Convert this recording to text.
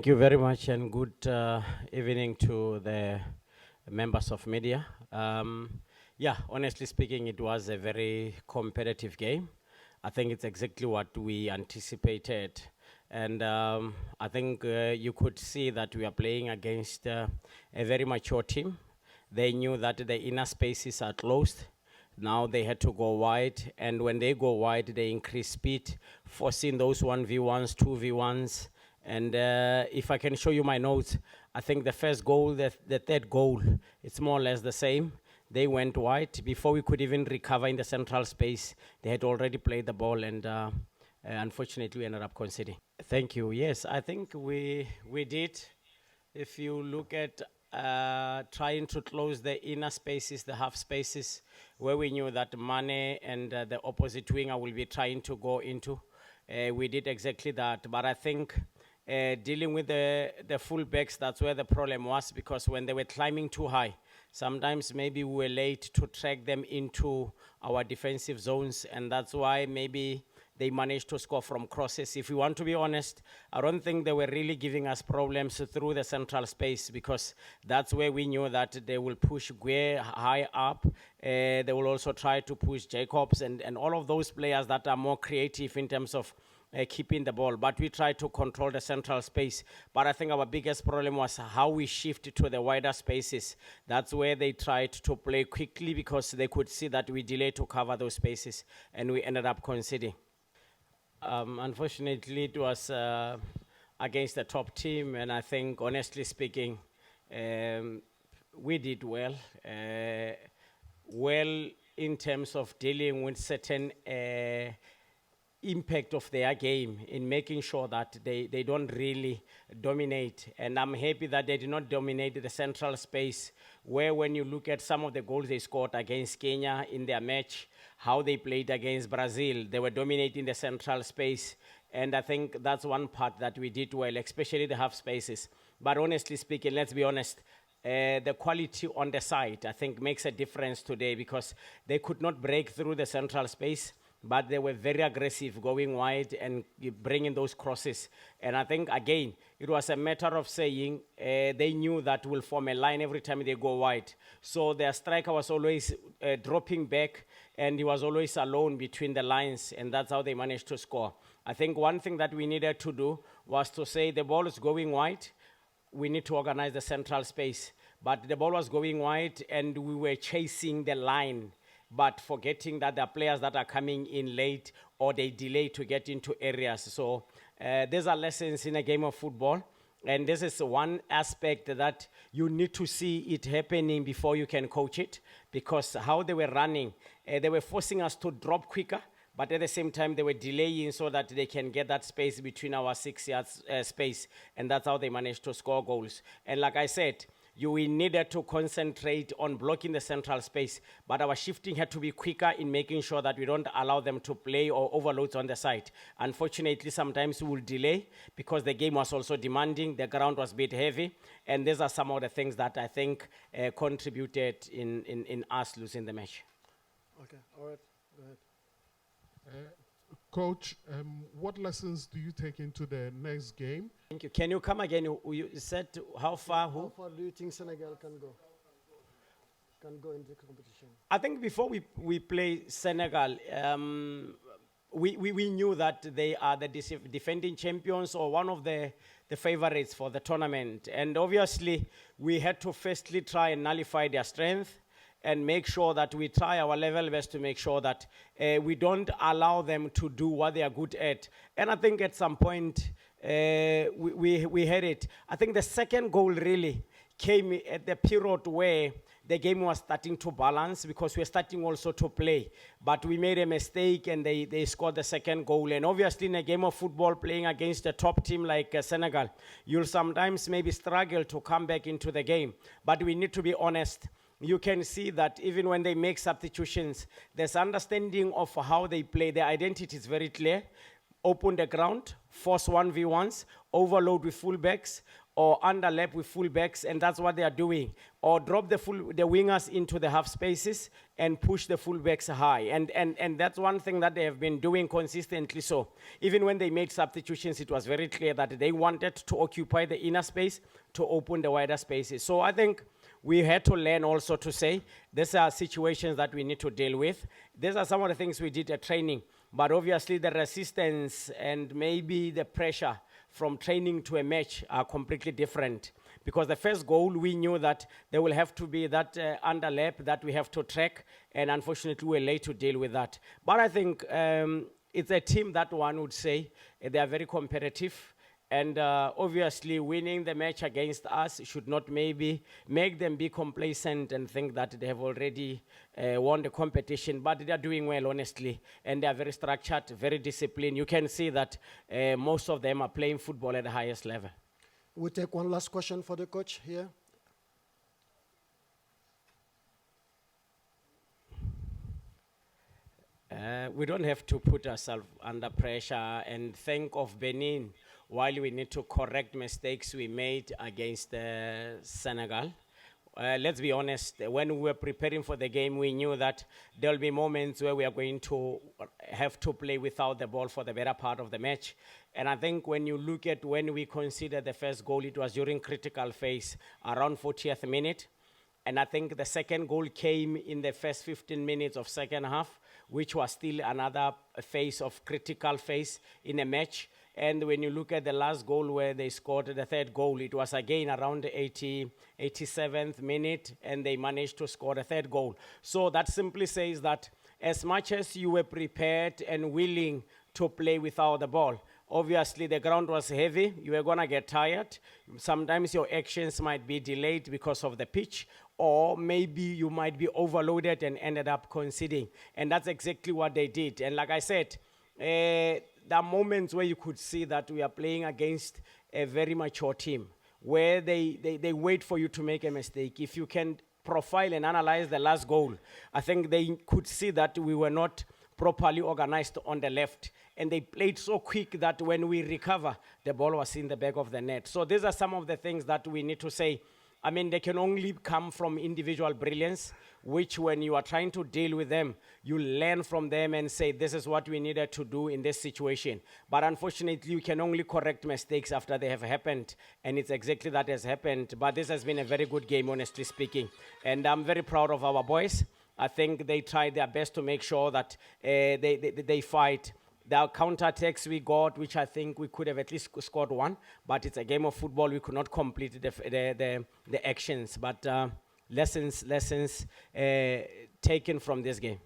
Thank you very much, and good evening to the members of media. Yeah, honestly speaking, it was a very competitive game. I think it's exactly what we anticipated. And I think you could see that we are playing against a very mature team. They knew that the inner spaces are closed. Now they had to go wide, and when they go wide, they increase speed, forcing those 1v1s, 2v1s. And if I can show you my notes, I think the first goal, the third goal, it's more or less the same. They went wide. Before we could even recover in the central space, they had already played the ball, and unfortunately, we ended up conceding. Thank you. Yes, I think we did. If you look at trying to close the inner spaces, the half spaces, where we knew that Mane and the opposite winger will be trying to go into, we did exactly that. But I think dealing with the full backs, that's where the problem was, because when they were climbing too high, sometimes maybe we were late to track them into our defensive zones, and that's why maybe they managed to score from crosses. If we want to be honest, I don't think they were really giving us problems through the central space, because that's where we knew that they will push Gué high up. They will also try to push Jacobs and all of those players that are more creative in terms of keeping the ball. But we tried to control the central space. But I think our biggest problem was how we shift to the wider spaces. That's where they tried to play quickly, because they could see that we delayed to cover those spaces, and we ended up conceding. Unfortunately, it was against the top team, and I think, honestly speaking, we did well. Well, in terms of dealing with certain impact of their game, in making sure that they don't really dominate. And I'm happy that they did not dominate the central space, where when you look at some of the goals they scored against Kenya in their match, how they played against Brazil, they were dominating the central space. And I think that's one part that we did well, especially the half spaces. But honestly speaking, let's be honest, the quality on the side, I think, makes a difference today, because they could not break through the central space, but they were very aggressive going wide and bringing those crosses. And I think, again, it was a matter of saying they knew that we'll form a line every time they go wide. So their striker was always dropping back, and he was always alone between the lines, and that's how they managed to score. I think one thing that we needed to do was to say the ball is going wide, we need to organize the central space. But the ball was going wide, and we were chasing the line, but forgetting that there are players that are coming in late, or they delay to get into areas. So these are lessons in a game of football. And this is one aspect that you need to see it happening before you can coach it, because how they were running, they were forcing us to drop quicker, but at the same time, they were delaying so that they can get that space between our 6 yards space. And that's how they managed to score goals. And like I said, we needed to concentrate on blocking the central space, but our shifting had to be quicker in making sure that we don't allow them to play or overloads on the side. Unfortunately, sometimes we will delay, because the game was also demanding, the ground was a bit heavy, and these are some of the things that I think contributed in us losing the match. Okay, all right, go ahead. Coach, what lessons do you take into the next game? Thank you. Can you come again? You said how far? How far do you think Senegal can go? Can go into competition? I think before we play Senegal, we knew that they are the defending champions, or one of the favorites for the tournament. And obviously, we had to firstly try and nullify their strength, and make sure that we try our level best to make sure that we don't allow them to do what they are good at. And I think at some point, we had it. I think the second goal really came at the period where the game was starting to balance, because we were starting also to play. But we made a mistake, and they scored the second goal. And obviously, in a game of football, playing against a top team like Senegal, you'll sometimes maybe struggle to come back into the game. But we need to be honest. You can see that even when they make substitutions, there's understanding of how they play. Their identity is very clear. Open the ground, force 1v1s, overload with fullbacks, or underlap with fullbacks, and that's what they are doing. Or drop the wingers into the half spaces and push the fullbacks high. And that's one thing that they have been doing consistently. So even when they made substitutions, it was very clear that they wanted to occupy the inner space to open the wider spaces. So I think we had to learn also to say, these are situations that we need to deal with. These are some of the things we did at training. But obviously the resistance and maybe the pressure from training to a match are completely different. Because the first goal, we knew that there will have to be that underlap that we have to track, and unfortunately we're late to deal with that. But I think it's a team that one would say they are very competitive, and obviously winning the match against us should not maybe make them be complacent and think that they have already won the competition, but they are doing well, honestly, and they are very structured, very disciplined. You can see that most of them are playing football at the highest level. We'll take one last question for the coach here. We don't have to put ourselves under pressure and think of Benin while we need to correct mistakes we made against Senegal. Let's be honest, when we were preparing for the game, we knew that there'll be moments where we are going to have to play without the ball for the better part of the match. And I think when you look at when we considered the first goal, it was during critical phase, around 40th minute. And I think the second goal came in the first 15 minutes of second half, which was still another phase of critical phase in a match. And when you look at the last goal where they scored the third goal, it was again around the 87th minute, and they managed to score the third goal. So that simply says that as much as you were prepared and willing to play without the ball, obviously the ground was heavy, you were gonna get tired. Sometimes your actions might be delayed because of the pitch, or maybe you might be overloaded and ended up conceding. And that's exactly what they did. And like I said, there are moments where you could see that we are playing against a very mature team, where they wait for you to make a mistake. If you can profile and analyze the last goal, I think they could see that we were not properly organized on the left. And they played so quick that when we recover, the ball was in the back of the net. So these are some of the things that we need to say. I mean, they can only come from individual brilliance, which when you are trying to deal with them, you learn from them and say, this is what we needed to do in this situation. But unfortunately, you can only correct mistakes after they have happened. And it's exactly that has happened. But this has been a very good game, honestly speaking. And I'm very proud of our boys. I think they tried their best to make sure that they fight. The counter-attacks we got, which I think we could have at least scored one, but it's a game of football. We could not complete the actions. But lessons taken from this game.